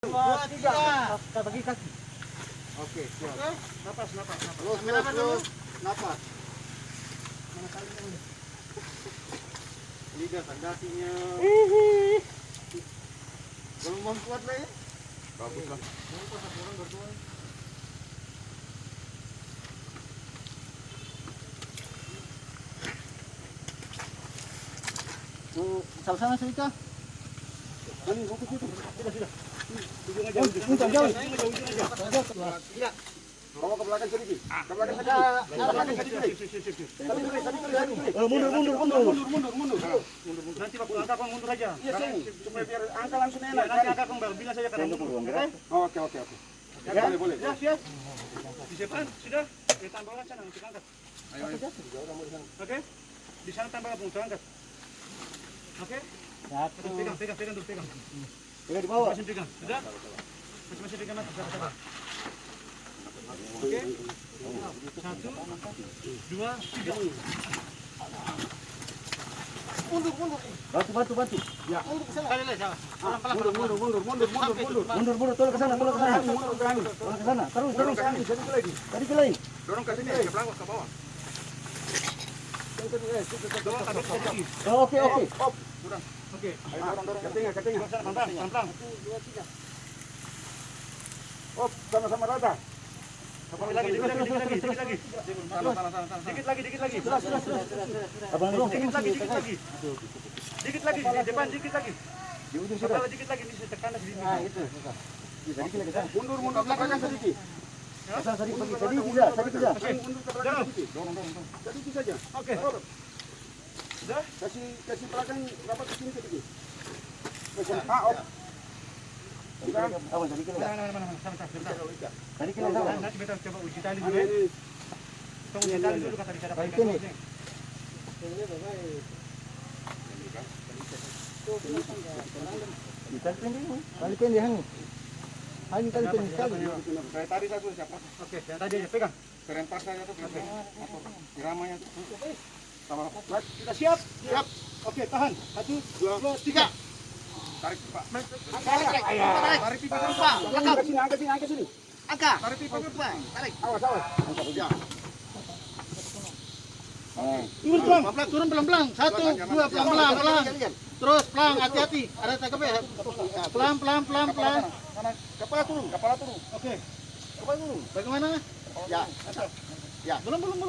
2, 3. Bagi kaki. Oke, siap. Napas. Terus. Napas. Mana kali ini? Lidah dakinya. Gelombang kuat lah ya. Bagus lah. Sama-sama Serika. Ini fokus itu. Sudah. Ujung aja. Jauh. Tidak. Bawa ke belakang sedikit. Ke belakang sedikit. Mundur. Nanti waktu angka kau mundur aja. Iya sini. Supaya biar angka langsung enak. Nanti angka kau baru bilang saja karena mundur. Oke? Oke. Ya, Boleh. Ya, siap. Disiapkan, sudah. Kita tambahkan sana untuk angkat. Ayo. Oke? Di sana tambahkan untuk angkat. Oke? Satu. Pegang dulu, pegang. Pegang di bawah. Masih pegang. Sudah? Masih pegang atas, sabar. Oke? 1, 2, 3. Bantu. Ya. Kali lagi, salah. Mundur. Tolong ke sana. Tolong ke sana. Terus. Tarik lagi. Dorong ke sini, ke belakang, ke bawah. Dorong ke sini. Oke. Oke. Ayo dorong. Ke tengah. Pelan-pelan. Sama-sama rata. Dikit lagi. Dikit lagi. Abang dorong. Dikit lagi. Dikit lagi, di depan dikit lagi. Di ujung Kalau dikit lagi di tekan di sini. itu. Jadi kita ke sana. Mundur ke belakang sedikit. Ke sana tadi bisa. Mundur ke belakang sedikit. Dorong. Sedikit saja. Oke. Sudah? Kasih belakang rapat ke sini sedikit. Abang tadi kena. Mana. Sebentar. Tadi kena sama. Nanti kita coba uji tali dulu ya. Tunggu uji tali dulu kata bicara. Balik ini. Balik ini hang. Hang tadi kena sekali. Saya tadi satu siapa? Oke, yang tadi aja pegang. Serempas saja tuh. Iramanya tuh. Sama. Kita siap? Siap. Oke, tahan. 1, 2, 3. Tarik Pak. Tarik pipa dulu, Pak. Angkat sini. Tarik pipa dulu, Pak. Tarik. Awas. Ya. Turun pelan-pelan. 1, 2, pelan-pelan. Terus pelan, hati-hati. Ada tangkap ya. Pelan. Kepala turun. Oke. Kepala turun. Bagaimana? Ya. Belum.